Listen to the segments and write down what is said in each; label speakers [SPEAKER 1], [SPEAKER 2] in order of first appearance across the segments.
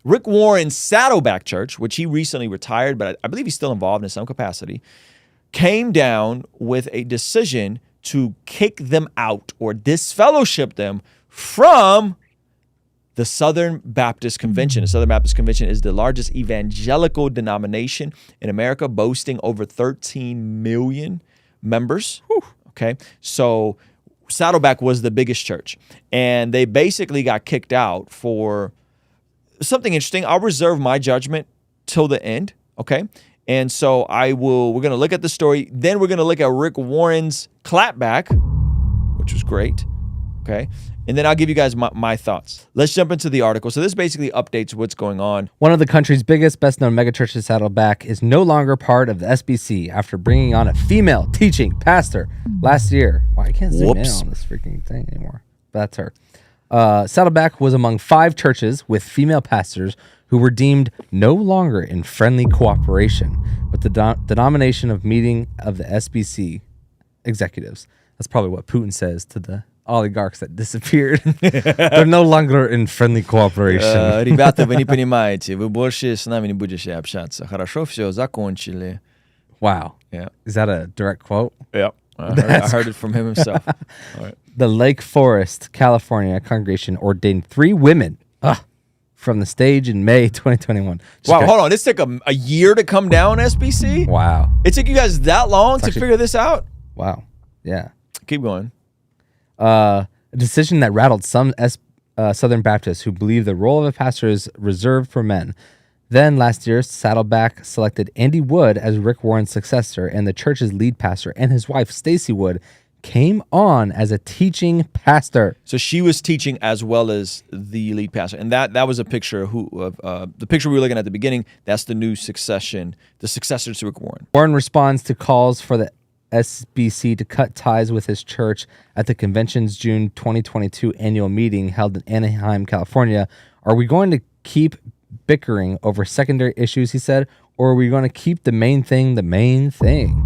[SPEAKER 1] Rick Warren's Saddleback Church, which he recently retired, but I believe he's still involved in some capacity, came down with a decision to kick them out or disfellowship them from the Southern Baptist Convention. The Southern Baptist Convention is the largest evangelical denomination in America, boasting over 13 million members. Whew. Okay, so Saddleback was the biggest church, and they basically got kicked out for something interesting. I'll reserve my judgment till the end, okay? And so we're going to look at the story. Then we're going to look at Rick Warren's clapback, which was great, okay? And then I'll give you guys my thoughts. Let's jump into the article. So this basically updates what's going on.
[SPEAKER 2] One of the country's biggest, best-known megachurches, Saddleback, is no longer part of the SBC after bringing on a female teaching pastor last year. Wow, I can't zoom in on this freaking thing anymore. But that's her. Saddleback was among 5 churches with female pastors who were deemed no longer in friendly cooperation with the denomination of meeting of the SBC executives. That's probably what Putin says to the oligarchs that disappeared. They're no longer in friendly cooperation.
[SPEAKER 1] Ребята, вы не понимаете, вы больше с нами не будете общаться. Хорошо, все, закончили.
[SPEAKER 2] Wow.
[SPEAKER 1] Yeah.
[SPEAKER 2] Is that a direct quote?
[SPEAKER 1] Yeah. I heard it from him himself. All right.
[SPEAKER 2] The Lake Forest, California congregation ordained 3 women from the stage in May 2021.
[SPEAKER 1] Wow, hold on. This took a year to come down, SBC?
[SPEAKER 2] Wow.
[SPEAKER 1] It took you guys that long to figure this out?
[SPEAKER 2] Wow. Yeah.
[SPEAKER 1] Keep going.
[SPEAKER 2] A decision that rattled some Southern Baptists who believe the role of a pastor is reserved for men. Then last year, Saddleback selected Andy Wood as Rick Warren's successor, and the church's lead pastor and his wife, Stacy Wood, came on as a teaching pastor.
[SPEAKER 1] So she was teaching as well as the lead pastor. And that was a picture of the picture we were looking at the beginning. That's the new successor to Rick Warren.
[SPEAKER 2] Warren responds to calls for the SBC to cut ties with his church at the convention's June 2022 annual meeting held in Anaheim, California. Are we going to keep bickering over secondary issues, he said, or are we going to keep the main thing the main thing?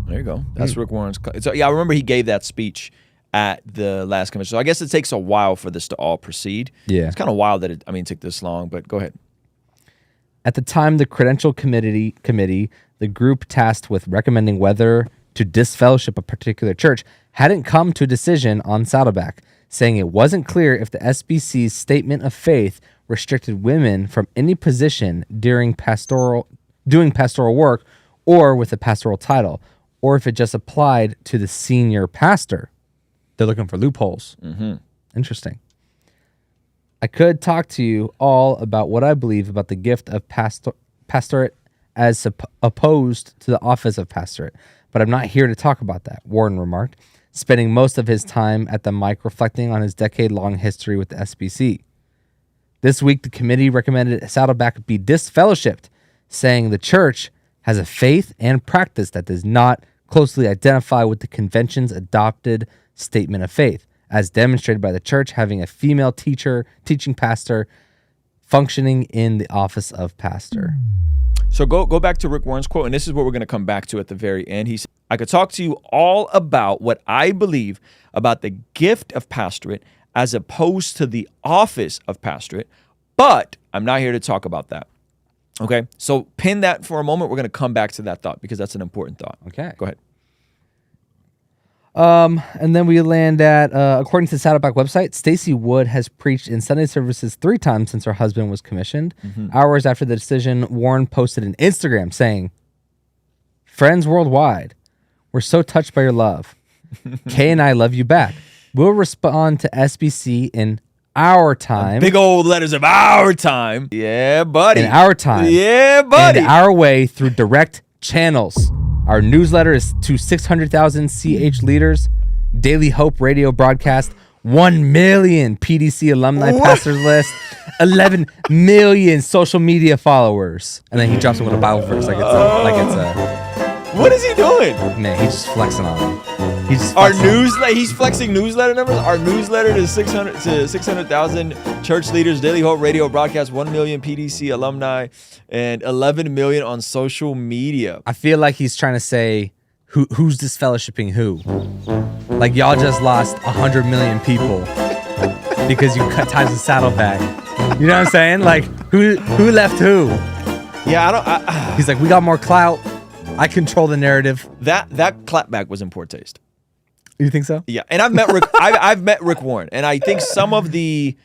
[SPEAKER 1] There you go. That's Rick Warren's. So yeah, I remember he gave that speech at the last convention. So I guess it takes a while for this to all proceed. Yeah. It's kind of wild that it took this long, but go ahead.
[SPEAKER 2] At the time, the Credential Committee, the group tasked with recommending whether to disfellowship a particular church, hadn't come to a decision on Saddleback, saying it wasn't clear if the SBC's statement of faith restricted women from any position doing pastoral work or with a pastoral title, or if it just applied to the senior pastor. They're looking for loopholes. Mm-hmm. Interesting. I could talk to you all about what I believe about the gift of pastorate as opposed to the office of pastorate, but I'm not here to talk about that, Warren remarked, spending most of his time at the mic reflecting on his decade-long history with the SBC. This week, the committee recommended Saddleback be disfellowshipped, saying the church has a faith and practice that does not closely identify with the convention's adopted statement of faith, as demonstrated by the church having a female teaching pastor functioning in the office of pastor.
[SPEAKER 1] So go back to Rick Warren's quote, and this is what we're going to come back to at the very end. He said, I could talk to you all about what I believe about the gift of pastorate as opposed to the office of pastorate, but I'm not here to talk about that. Okay, so pin that for a moment. We're going to come back to that thought because that's an important thought.
[SPEAKER 2] Okay.
[SPEAKER 1] Go ahead.
[SPEAKER 2] And then we land at, according to the Saddleback website, Stacy Wood has preached in Sunday services 3 times since her husband was commissioned. Mm-hmm. Hours after the decision, Warren posted an Instagram saying, "Friends worldwide, we're so touched by your love. Kay and I love you back. We'll respond to SBC in our time."
[SPEAKER 1] Big old letters of our time. Yeah, buddy.
[SPEAKER 2] In our time.
[SPEAKER 1] Yeah, buddy.
[SPEAKER 2] And our way through direct channels. Our newsletter is to 600,000 CH leaders, Daily Hope radio broadcast, 1 million PDC alumni pastors list, 11 million social media followers. And then he drops it with a Bible verse like it's a
[SPEAKER 1] What is he doing?
[SPEAKER 2] Man, he's just flexing on them.
[SPEAKER 1] He's flexing newsletter numbers. Our newsletter to 600,000 church leaders, Daily Hope radio broadcast, 1 million PDC alumni, and 11 million on social media.
[SPEAKER 2] I feel like he's trying to say, who's disfellowshipping who? Like y'all just lost 100 million people. because you cut ties with Saddleback. You know what I'm saying? Like, who left who?
[SPEAKER 1] Yeah,
[SPEAKER 2] He's like, we got more clout. I control the narrative.
[SPEAKER 1] that clapback was in poor taste.
[SPEAKER 2] You think so?
[SPEAKER 1] Yeah, and I've met Rick. I've met Rick Warren, and I think some of the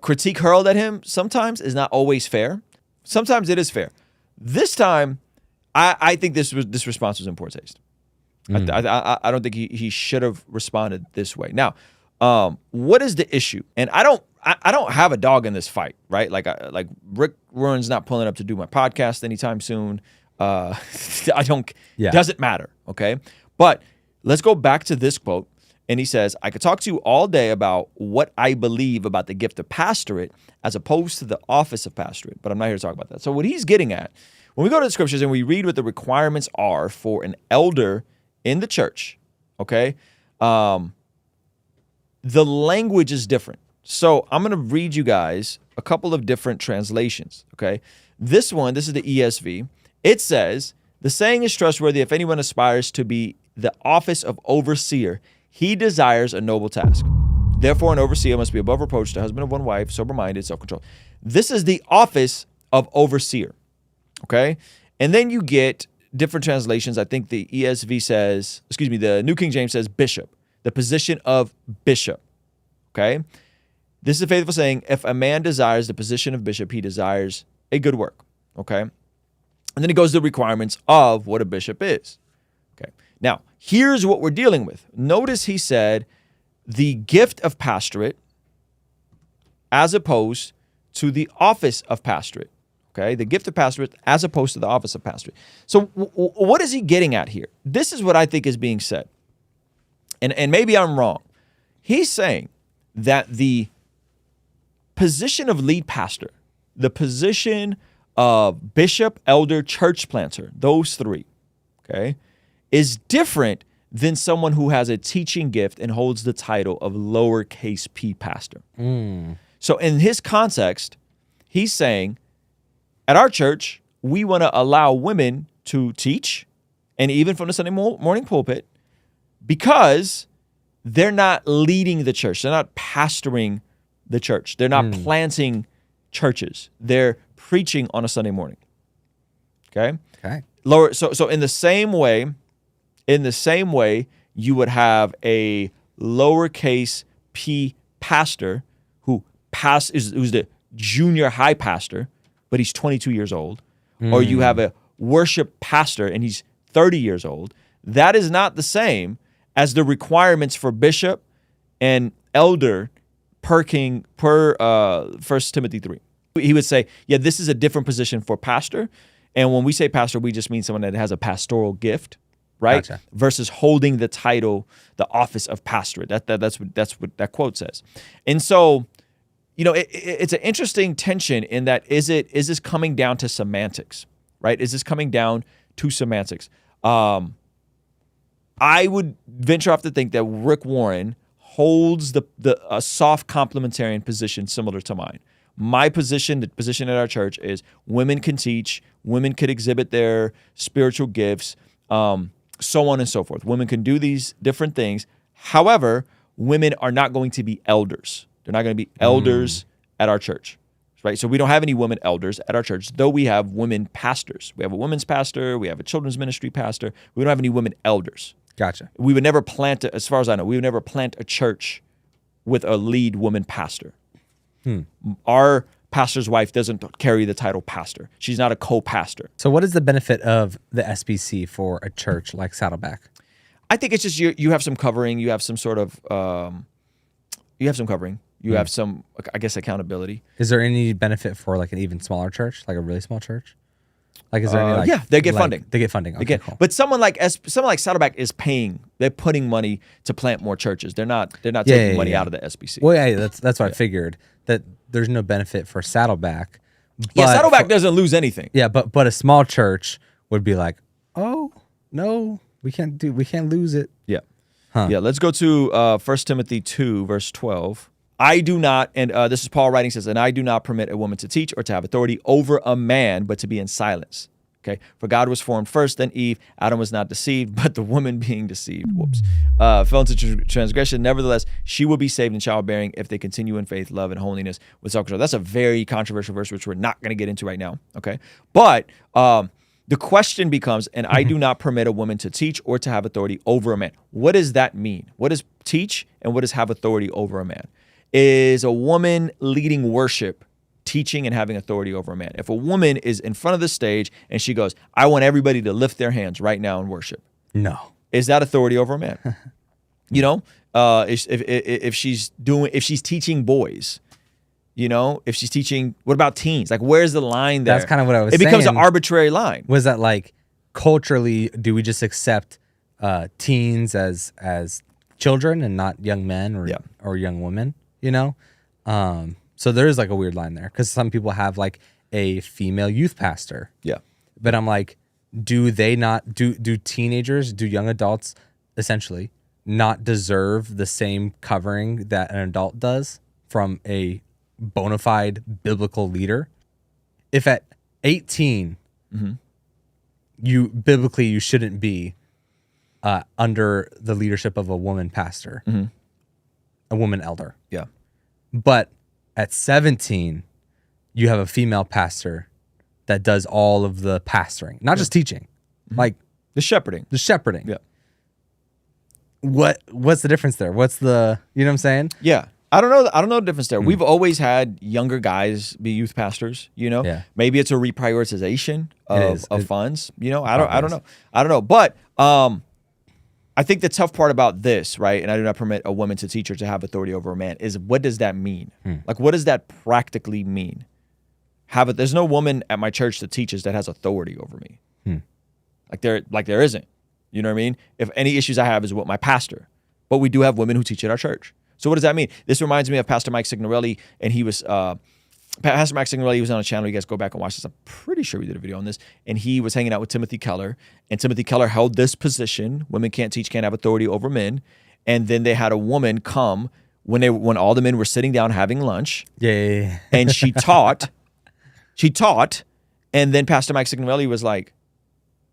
[SPEAKER 1] critique hurled at him sometimes is not always fair. Sometimes it is fair. This time, I think this response was in poor taste. I don't think he should have responded this way. Now, what is the issue? And I don't have a dog in this fight, right? Like Rick Warren's not pulling up to do my podcast anytime soon. Doesn't matter, okay? But let's go back to this quote. And he says, I could talk to you all day about what I believe about the gift of pastorate as opposed to the office of pastorate, but I'm not here to talk about that. So what he's getting at, when we go to the scriptures and we read what the requirements are for an elder in the church, okay, the language is different. So I'm going to read you guys a couple of different translations, okay? This is the ESV. It says, the saying is trustworthy if anyone aspires to be the office of overseer, he desires a noble task. Therefore, an overseer must be above reproach, the husband of one wife, sober-minded, self-controlled. This is the office of overseer, okay? And then you get different translations. I think the ESV says, the New King James says bishop, the position of bishop, okay? This is a faithful saying, if a man desires the position of bishop, he desires a good work, okay? And then it goes to the requirements of what a bishop is, okay? Now, here's what we're dealing with. Notice he said the gift of pastorate as opposed to the office of pastorate, okay? The gift of pastorate as opposed to the office of pastorate. So what is he getting at here? This is what I think is being said. And maybe I'm wrong. He's saying that the position of lead pastor, the position of bishop, elder, church planter, those three, okay, is different than someone who has a teaching gift and holds the title of lowercase p pastor. So in his context, he's saying, at our church, we want to allow women to teach, and even from the Sunday morning pulpit, because they're not leading the church. They're not pastoring the church. They're not planting churches. They're preaching on a Sunday morning. Okay? So in the same way, you would have a lowercase p pastor who's the junior high pastor, but he's 22 years old, or you have a worship pastor and he's 30 years old. That is not the same as the requirements for bishop and elder per 1 Timothy 3. He would say, yeah, this is a different position for pastor. And when we say pastor, we just mean someone that has a pastoral gift, right? Gotcha. Versus holding the title, the office of pastorate. That's what that quote says. And so, it's an interesting tension in that is this coming down to semantics, right? Is this coming down to semantics? I would venture off to think that Rick Warren holds a soft complementarian position similar to mine. My position, the position at our church, is women can teach, women could exhibit their spiritual gifts, so on and so forth. Women can do these different things. However, women are not going to be elders. They're not going to be elders at our church, right? So we don't have any women elders at our church, though we have women pastors. We have a women's pastor. We have a children's ministry pastor. We don't have any women elders.
[SPEAKER 2] Gotcha.
[SPEAKER 1] We would never as far as I know, we would never plant a church with a lead woman pastor. Our pastor's wife doesn't carry the title pastor. She's not a co-pastor.
[SPEAKER 2] So what is the benefit of the SBC for a church like Saddleback?
[SPEAKER 1] I think it's just you have some covering. You have some sort of, you have some covering. You have some, I guess, accountability.
[SPEAKER 2] Is there any benefit for like an even smaller church, like a really small church? Like, is there any,
[SPEAKER 1] yeah, they get funding.
[SPEAKER 2] They get funding. Okay, cool.
[SPEAKER 1] But someone like Saddleback is paying. They're putting money to plant more churches. They're not taking money out of the SBC.
[SPEAKER 2] Well, yeah, that's what I figured, that there's no benefit for Saddleback.
[SPEAKER 1] Yeah, Saddleback doesn't lose anything.
[SPEAKER 2] Yeah, but a small church would be like, oh no, we can't lose it.
[SPEAKER 1] Yeah, yeah. Let's go to 1 Timothy 2, verse 12. I do not, and this is Paul writing, says, and I do not permit a woman to teach or to have authority over a man, but to be in silence. Okay, for God was formed first, then Eve. Adam was not deceived, but the woman being deceived, fell into transgression. Nevertheless, she will be saved in childbearing if they continue in faith, love, and holiness with self-control. That's a very controversial verse, which we're not going to get into right now. Okay, but the question becomes, and I do not permit a woman to teach or to have authority over a man. What does that mean? What does teach and what does have authority over a man? Is a woman leading worship teaching and having authority over a man? If a woman is in front of the stage and she goes, I want everybody to lift their hands right now in worship.
[SPEAKER 2] No.
[SPEAKER 1] Is that authority over a man? You know, if she's teaching boys, you know, if she's teaching, what about teens? Like, where's the line there?
[SPEAKER 2] That's kind of what I was saying.
[SPEAKER 1] It becomes an arbitrary line.
[SPEAKER 2] Was that like culturally, do we just accept teens as children and not young men or young women, you know? So there is like a weird line there because some people have like a female youth pastor.
[SPEAKER 1] Yeah.
[SPEAKER 2] But I'm like, do teenagers, do young adults essentially not deserve the same covering that an adult does from a bona fide biblical leader? If at 18, you shouldn't be under the leadership of a woman pastor, a woman elder.
[SPEAKER 1] Yeah.
[SPEAKER 2] But at 17, you have a female pastor that does all of the pastoring, not just teaching, like
[SPEAKER 1] the shepherding.
[SPEAKER 2] Yeah. What's the difference there? What's the, you know what I'm saying?
[SPEAKER 1] Yeah. I don't know the difference there. We've always had younger guys be youth pastors, you know?
[SPEAKER 2] Yeah.
[SPEAKER 1] Maybe it's a reprioritization of funds, you know? I don't know. But I think the tough part about this, right, and I do not permit a woman to teach or to have authority over a man, is what does that mean? Like, what does that practically mean? There's no woman at my church that teaches that has authority over me. Like there isn't. You know what I mean? If any issues I have is with my pastor, but we do have women who teach at our church. So what does that mean? This reminds me of Pastor Mike Signorelli, and he was Pastor Mike Signorelli was on a channel. You guys go back and watch this. I'm pretty sure we did a video on this. And he was hanging out with Timothy Keller. And Timothy Keller held this position. Women can't teach, can't have authority over men. And then they had a woman come when all the men were sitting down having lunch.
[SPEAKER 2] Yeah.
[SPEAKER 1] And she taught. And then Pastor Mike Signorelli was like,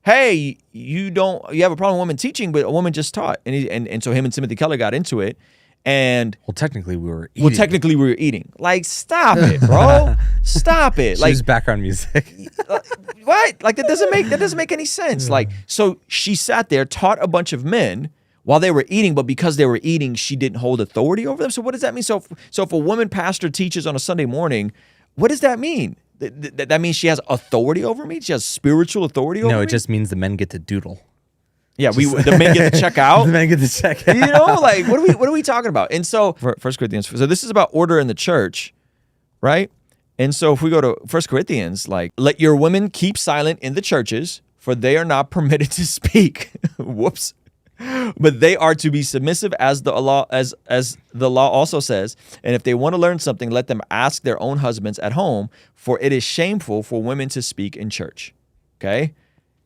[SPEAKER 1] hey, you have a problem with women teaching, but a woman just taught. And so him and Timothy Keller got into it. And
[SPEAKER 2] technically we were eating.
[SPEAKER 1] Like, stop it, bro. Stop it.
[SPEAKER 2] Like, background music.
[SPEAKER 1] What? Like, that doesn't make any sense. Like, so she sat there, taught a bunch of men while they were eating, but because they were eating, she didn't hold authority over them. So what does that mean? So if a woman pastor teaches on a Sunday morning, what does that mean? That means she has authority over me? She has spiritual authority over me?
[SPEAKER 2] No, it just means the men get to doodle.
[SPEAKER 1] Yeah, the men get to check out.
[SPEAKER 2] The men get to check out.
[SPEAKER 1] You know, like, what are we talking about? And so, 1 Corinthians, so this is about order in the church, right? And so if we go to 1 Corinthians, like, let your women keep silent in the churches, for they are not permitted to speak. Whoops. But they are to be submissive as the law also says. And if they want to learn something, let them ask their own husbands at home, for it is shameful for women to speak in church. Okay?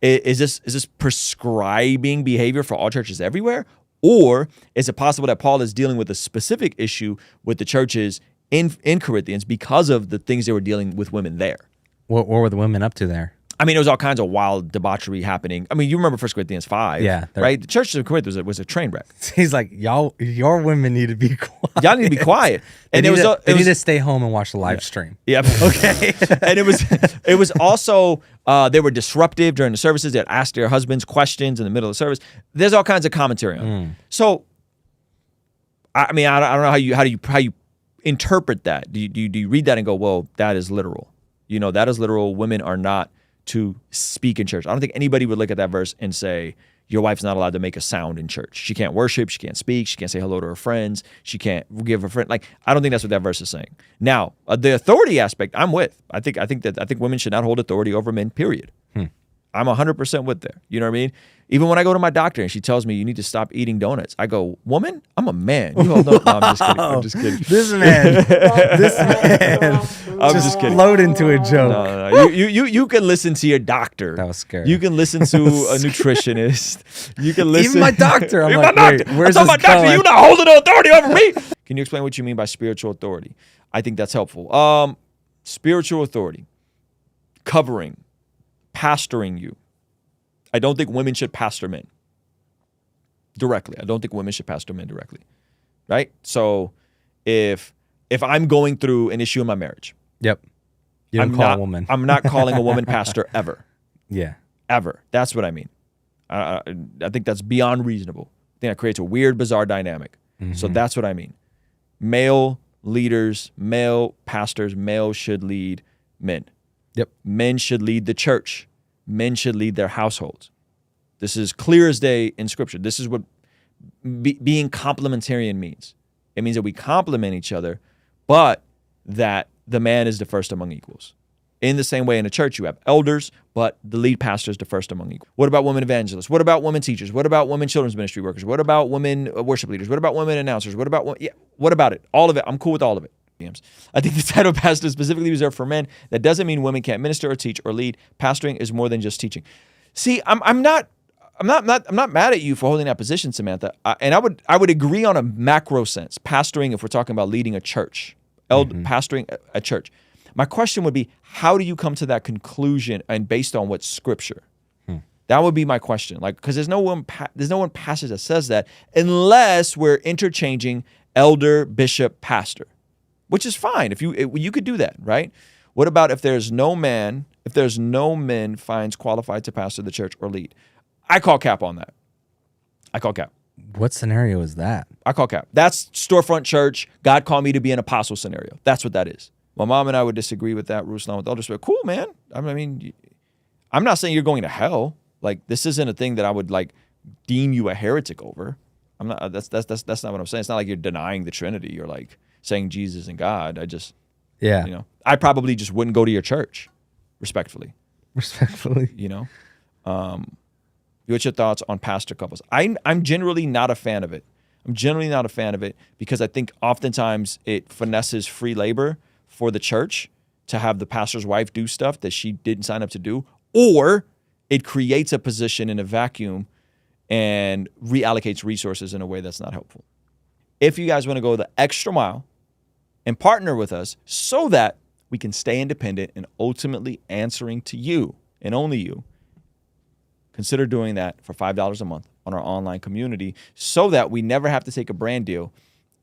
[SPEAKER 1] Is this prescribing behavior for all churches everywhere? Or is it possible that Paul is dealing with a specific issue with the churches in Corinthians because of the things they were dealing with women there?
[SPEAKER 2] What were the women up to there?
[SPEAKER 1] I mean, it was all kinds of wild debauchery happening. I mean, you remember 1 Corinthians 5, right? The church of Corinth was a train wreck.
[SPEAKER 2] He's like, your women need to be quiet.
[SPEAKER 1] Y'all need to be quiet. And
[SPEAKER 2] they need to stay home and watch the live stream.
[SPEAKER 1] Yep. Okay. And it was also, they were disruptive during the services. They'd ask their husbands questions in the middle of the service. There's all kinds of commentary on it. So, I mean, I don't know how you interpret that. Do you read that and go, well, that is literal? You know, that is literal. Women are not to speak in church. I don't think anybody would look at that verse and say, your wife's not allowed to make a sound in church. She can't worship. She can't speak. She can't say hello to her friends. She can't give her friend. Like, I don't think that's what that verse is saying. Now, the authority aspect, I'm with. I think women should not hold authority over men, period. I'm 100% with there. You know what I mean? Even when I go to my doctor and she tells me you need to stop eating donuts, I go, woman, I'm a man. You hold no, I'm just kidding.
[SPEAKER 2] This man.
[SPEAKER 1] I'm just kidding.
[SPEAKER 2] Load into a joke.
[SPEAKER 1] No. You can listen to your doctor.
[SPEAKER 2] That was scary.
[SPEAKER 1] You can listen to a nutritionist. You can listen.
[SPEAKER 2] Even my doctor. I'm
[SPEAKER 1] like,
[SPEAKER 2] my doctor.
[SPEAKER 1] Wait, where's this my doctor? Going? You're not holding no authority over me. Can you explain what you mean by spiritual authority? I think that's helpful. Spiritual authority, covering, pastoring you. I don't think women should pastor men directly. I don't think women should pastor men directly, right? So if I'm going through an issue in my marriage,
[SPEAKER 2] Yep. You don't call a woman.
[SPEAKER 1] I'm not calling a woman pastor ever.
[SPEAKER 2] Yeah.
[SPEAKER 1] Ever. That's what I mean. I think that's beyond reasonable. I think that creates a weird, bizarre dynamic. So that's what I mean. Male leaders, male pastors, male should lead men.
[SPEAKER 2] Yep.
[SPEAKER 1] Men should lead the church. Men should lead their households. This is clear as day in Scripture. This is what being complementarian means. It means that we complement each other, but that the man is the first among equals. In the same way in a church, you have elders, but the lead pastor is the first among equals. What about women evangelists? What about women teachers? What about women children's ministry workers? What about women worship leaders? What about women announcers? What about what about it? All of it. I'm cool with all of it. I think the title of pastor is specifically reserved for men. That doesn't mean women can't minister or teach or lead. Pastoring is more than just teaching. See, I'm not mad at you for holding that position, Samantha. And I would agree on a macro sense. Pastoring, if we're talking about leading a church, pastoring a church. My question would be, how do you come to that conclusion and based on what Scripture? That would be my question. Like, because there's no one passage that says that unless we're interchanging elder, bishop, pastor, which is fine. If you could do that, right? What about if there's no men finds qualified to pastor the church or lead? I call cap on that. I call cap.
[SPEAKER 2] What scenario is that?
[SPEAKER 1] I call cap. That's storefront church. God called me to be an apostle scenario. That's what that is. My mom and I would disagree with that, Ruslan, with all due respect. Cool, man. I mean, I'm not saying you're going to hell. Like, this isn't a thing that I would like deem you a heretic over. I'm not. That's not what I'm saying. It's not like you're denying the Trinity. You're like saying Jesus and God. I probably just wouldn't go to your church, respectfully. What's your thoughts on pastor couples? I'm generally not a fan of it. Because I think oftentimes it finesses free labor for the church to have the pastor's wife do stuff that she didn't sign up to do, or it creates a position in a vacuum and reallocates resources in a way that's not helpful. If you guys want to go the extra mile and partner with us so that we can stay independent and ultimately answering to you and only you, consider doing that for $5 a month on our online community so that we never have to take a brand deal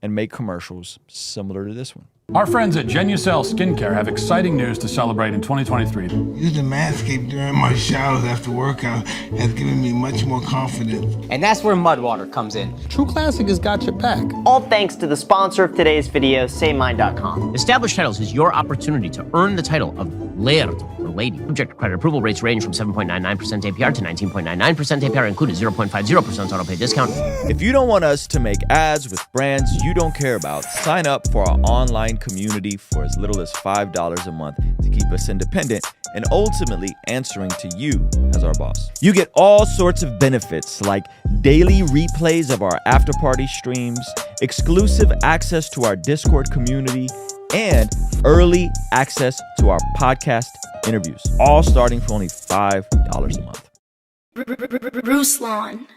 [SPEAKER 1] and make commercials similar to this one.
[SPEAKER 3] Our friends at Genucel Skincare have exciting news to celebrate in 2023.
[SPEAKER 4] Using Manscaped during my showers after workout has given me much more confidence.
[SPEAKER 5] And that's where Mud Water comes in.
[SPEAKER 6] True Classic has got your back.
[SPEAKER 5] All thanks to the sponsor of today's video, SayMine.com.
[SPEAKER 7] Established Titles is your opportunity to earn the title of Laird or Lady. Subject to credit approval, rates range from 7.99% APR to 19.99% APR, included 0.50% auto pay discount.
[SPEAKER 1] If you don't want us to make ads with brands you don't care about, sign up for our online community for as little as $5 a month to keep us independent and ultimately answering to you as our boss. You get all sorts of benefits like daily replays of our after party streams, exclusive access to our Discord community, and early access to our podcast interviews, all starting for only $5 a month.
[SPEAKER 8] Ruslan.